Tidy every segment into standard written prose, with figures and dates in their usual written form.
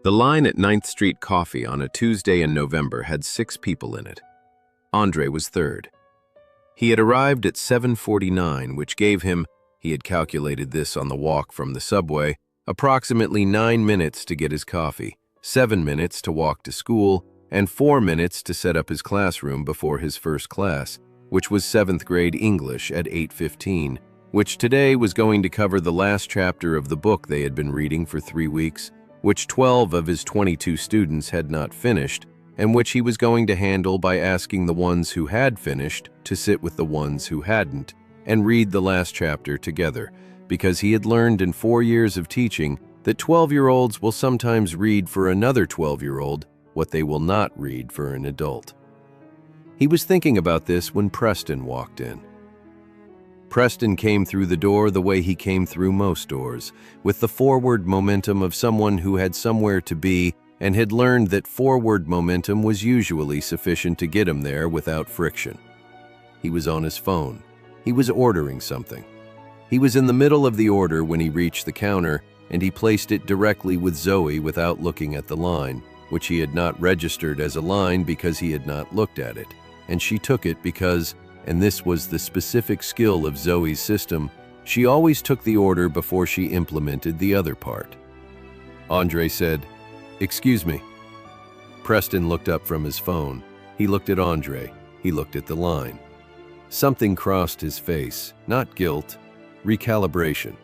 The line at 9th Street Coffee on a Tuesday in November had 6 people in it. Andre was third. He had arrived at 7:49, which gave him, he had calculated this on the walk from the subway, approximately 9 minutes to get his coffee, 7 minutes to walk to school, and 4 minutes to set up his classroom before his first class, which was 7th grade English at 8:15, which today was going to cover the last chapter of the book they had been reading for 3 weeks, which 12 of his 22 students had not finished, and which he was going to handle by asking the ones who had finished to sit with the ones who hadn't and read the last chapter together, because he had learned in 4 years of teaching that 12-year-olds will sometimes read for another 12-year-old what they will not read for an adult. He was thinking about this when Preston walked in. Preston came through the door the way he came through most doors, with the forward momentum of someone who had somewhere to be and had learned that forward momentum was usually sufficient to get him there without friction. He was on his phone. He was ordering something. He was in the middle of the order when he reached the counter, and he placed it directly with Zoe without looking at the line, which he had not registered as a line because he had not looked at it, and she took it because, and this was the specific skill of Zoe's system, she always took the order before she implemented the other part. Andre said, "Excuse me." Preston looked up from his phone. He looked at Andre. He looked at the line. Something crossed his face, not guilt, recalibration.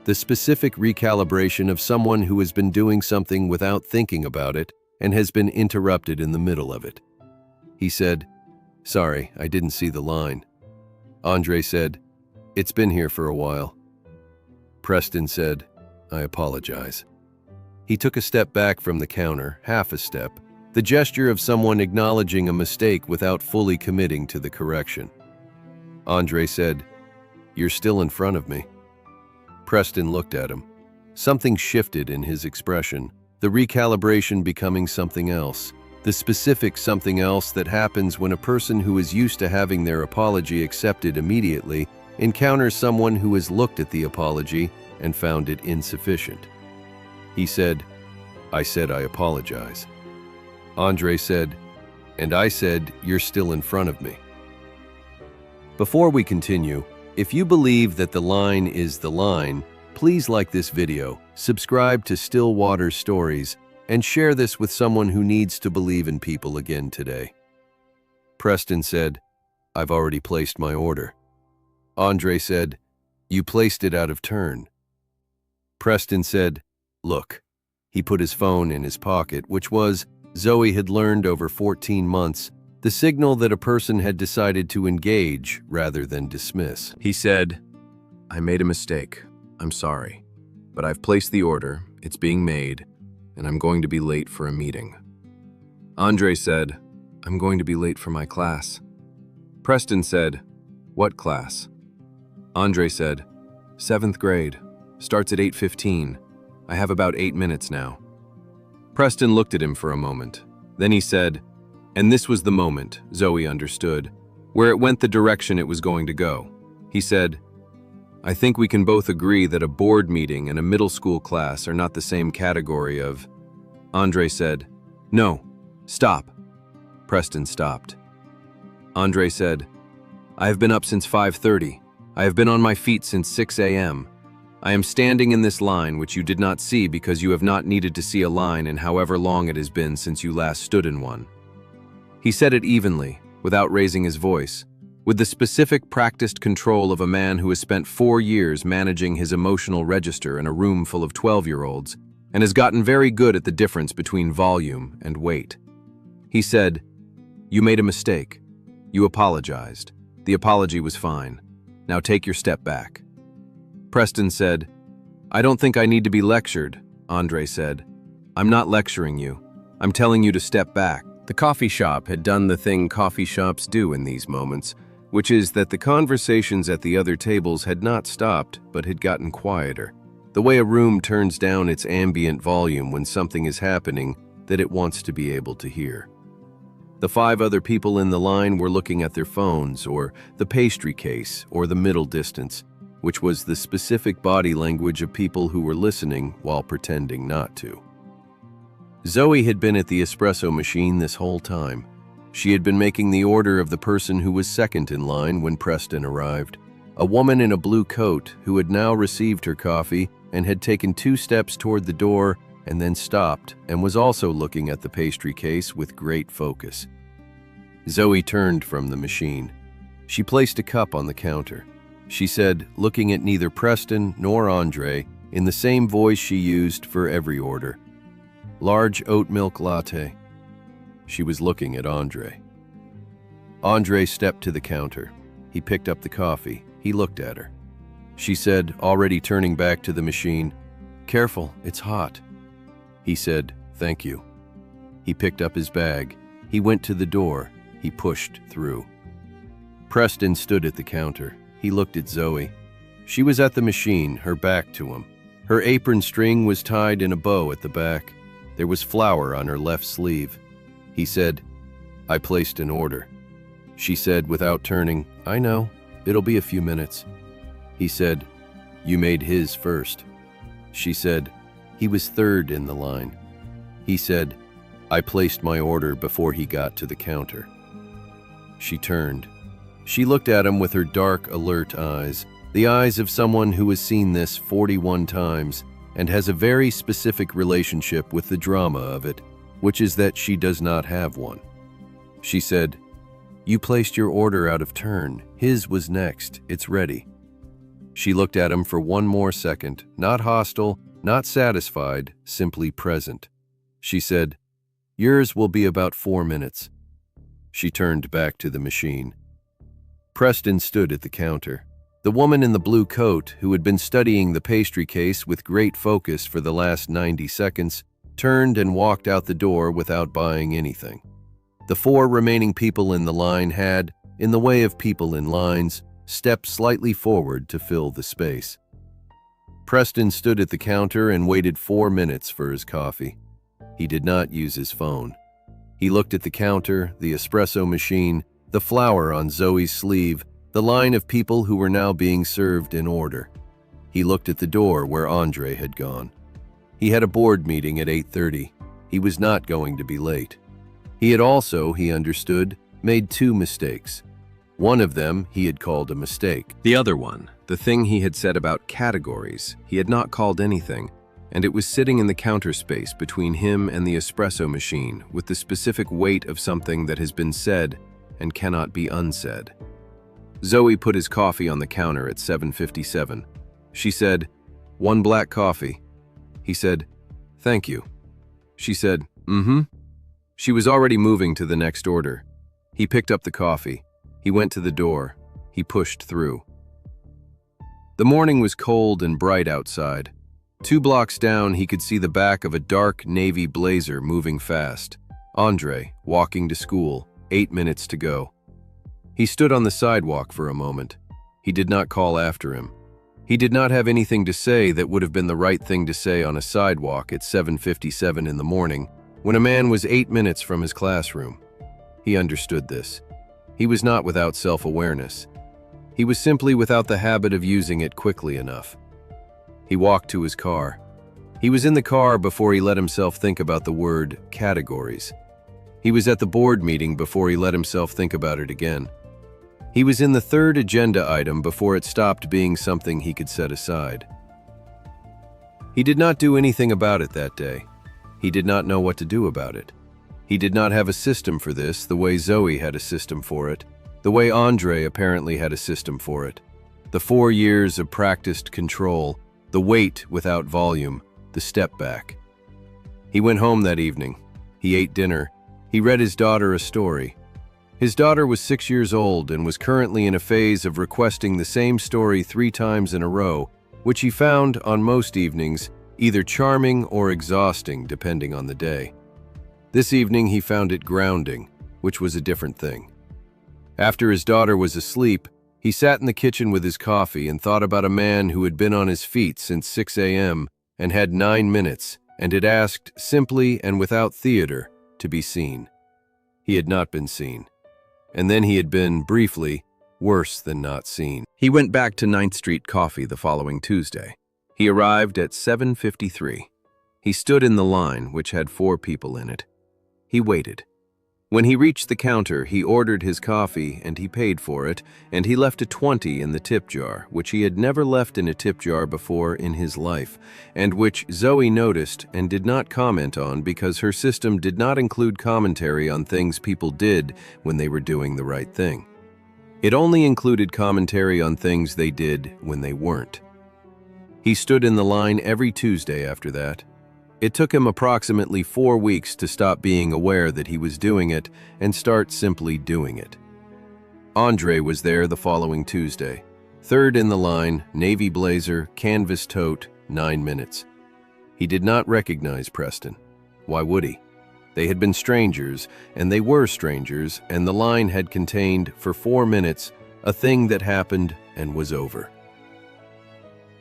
The specific recalibration of someone who has been doing something without thinking about it and has been interrupted in the middle of it. He said, "Sorry, I didn't see the line." Andre said, "It's been here for a while." Preston said, "I apologize." He took a step back from the counter, half a step, the gesture of someone acknowledging a mistake without fully committing to the correction. Andre said, "You're still in front of me." Preston looked at him. Something shifted in his expression, the recalibration becoming something else. The specific something else that happens when a person who is used to having their apology accepted immediately encounters someone who has looked at the apology and found it insufficient. He said, "I said I apologize." Andre said, "And I said you're still in front of me." Before we continue, if you believe that the line is the line, please like this video, subscribe to Stillwater Stories, and share this with someone who needs to believe in people again today. Preston said, "I've already placed my order." Andre said, "You placed it out of turn." Preston said, "Look." He put his phone in his pocket, which was, Zoe had learned over 14 months, the signal that a person had decided to engage rather than dismiss. He said, "I made a mistake. I'm sorry. But I've placed the order, it's being made, and I'm going to be late for a meeting." Andre said, "I'm going to be late for my class." Preston said, "What class?" Andre said, "7th grade. Starts at 8:15. I have about 8 minutes now." Preston looked at him for a moment. Then he said, and this was the moment, Zoe understood, where it went the direction it was going to go. He said, "I think we can both agree that a board meeting and a middle school class are not the same category of..." Andre said, "No, stop." Preston stopped. Andre said, "I have been up since 5:30. I have been on my feet since 6 a.m. I am standing in this line which you did not see because you have not needed to see a line in however long it has been since you last stood in one." He said it evenly, without raising his voice, with the specific practiced control of a man who has spent 4 years managing his emotional register in a room full of 12-year-olds and has gotten very good at the difference between volume and weight. He said, "You made a mistake. You apologized. The apology was fine. Now take your step back." Preston said, "I don't think I need to be lectured," Andre said. "I'm not lecturing you. I'm telling you to step back." The coffee shop had done the thing coffee shops do in these moments, which is that the conversations at the other tables had not stopped, but had gotten quieter. The way a room turns down its ambient volume when something is happening that it wants to be able to hear. The 5 other people in the line were looking at their phones, or the pastry case, or the middle distance, which was the specific body language of people who were listening while pretending not to. Zoe had been at the espresso machine this whole time. She had been making the order of the person who was second in line when Preston arrived, a woman in a blue coat who had now received her coffee and had taken 2 steps toward the door and then stopped and was also looking at the pastry case with great focus. Zoe turned from the machine. She placed a cup on the counter. She said, looking at neither Preston nor Andre, in the same voice she used for every order, "Large oat milk latte." She was looking at Andre. Andre stepped to the counter. He picked up the coffee. He looked at her. She said, already turning back to the machine, "Careful, it's hot." He said, "Thank you." He picked up his bag. He went to the door. He pushed through. Preston stood at the counter. He looked at Zoe. She was at the machine, her back to him. Her apron string was tied in a bow at the back. There was flour on her left sleeve. He said, "I placed an order." She said without turning, "I know. It'll be a few minutes." He said, "You made his first." She said, "He was third in the line." He said, "I placed my order before he got to the counter." She turned. She looked at him with her dark, alert eyes, the eyes of someone who has seen this 41 times and has a very specific relationship with the drama of it, which is that she does not have one. She said, "You placed your order out of turn. His was next. It's ready." She looked at him for one more second, not hostile, not satisfied, simply present. She said, "Yours will be about 4 minutes." She turned back to the machine. Preston stood at the counter. The woman in the blue coat, who had been studying the pastry case with great focus for the last 90 seconds, turned and walked out the door without buying anything. The 4 remaining people in the line had, in the way of people in lines, stepped slightly forward to fill the space. Preston stood at the counter and waited 4 minutes for his coffee. He did not use his phone. He looked at the counter, the espresso machine, the flour on Zoe's sleeve, the line of people who were now being served in order. He looked at the door where Andre had gone. He had a board meeting at 8:30. He was not going to be late. He had also, he understood, made 2 mistakes. One of them he had called a mistake. The other one, the thing he had said about categories, he had not called anything, and it was sitting in the counter space between him and the espresso machine with the specific weight of something that has been said and cannot be unsaid. Zoe put his coffee on the counter at 7:57. She said, "1 black coffee." He said, "Thank you." She said, "Mm-hmm." She was already moving to the next order. He picked up the coffee. He went to the door. He pushed through. The morning was cold and bright outside. 2 blocks down, he could see the back of a dark navy blazer moving fast. Andre, walking to school, 8 minutes to go. He stood on the sidewalk for a moment. He did not call after him. He did not have anything to say that would have been the right thing to say on a sidewalk at 7:57 in the morning, when a man was 8 minutes from his classroom. He understood this. He was not without self-awareness. He was simply without the habit of using it quickly enough. He walked to his car. He was in the car before he let himself think about the word categories. He was at the board meeting before he let himself think about it again. He was in the 3rd agenda item before it stopped being something he could set aside. He did not do anything about it that day. He did not know what to do about it. He did not have a system for this the way Zoe had a system for it, the way Andre apparently had a system for it. The 4 years of practiced control, the weight without volume, the step back. He went home that evening. He ate dinner. He read his daughter a story. His daughter was 6 years old and was currently in a phase of requesting the same story 3 times in a row, which he found, on most evenings, either charming or exhausting depending on the day. This evening he found it grounding, which was a different thing. After his daughter was asleep, he sat in the kitchen with his coffee and thought about a man who had been on his feet since 6 a.m. and had 9 minutes and had asked, simply and without theater, to be seen. He had not been seen. And then he had been, briefly, worse than not seen. He went back to 9th Street Coffee the following Tuesday. He arrived at 7:53. He stood in the line, which had 4 people in it. He waited. When he reached the counter, he ordered his coffee and he paid for it, and he left a 20 in the tip jar, which he had never left in a tip jar before in his life, and which Zoe noticed and did not comment on because her system did not include commentary on things people did when they were doing the right thing. It only included commentary on things they did when they weren't. He stood in the line every Tuesday after that. It took him approximately 4 weeks to stop being aware that he was doing it and start simply doing it. Andre was there the following Tuesday. 3rd in the line, navy blazer, canvas tote, 9 minutes. He did not recognize Preston. Why would he? They had been strangers, and they were strangers, and the line had contained, for 4 minutes, a thing that happened and was over.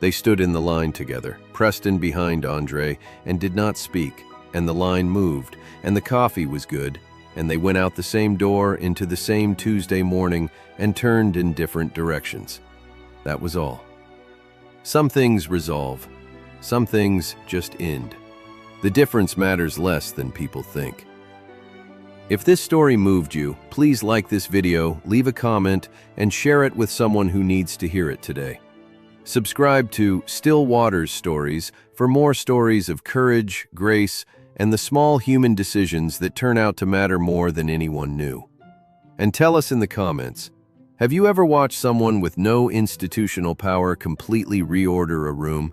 They stood in the line together, Preston behind Andre, and did not speak, and the line moved, and the coffee was good, and they went out the same door into the same Tuesday morning and turned in different directions. That was all. Some things resolve. Some things just end. The difference matters less than people think. If this story moved you, please like this video, leave a comment, and share it with someone who needs to hear it today. Subscribe to Still Waters Stories for more stories of courage, grace, and the small human decisions that turn out to matter more than anyone knew. And tell us in the comments, have you ever watched someone with no institutional power completely reorder a room?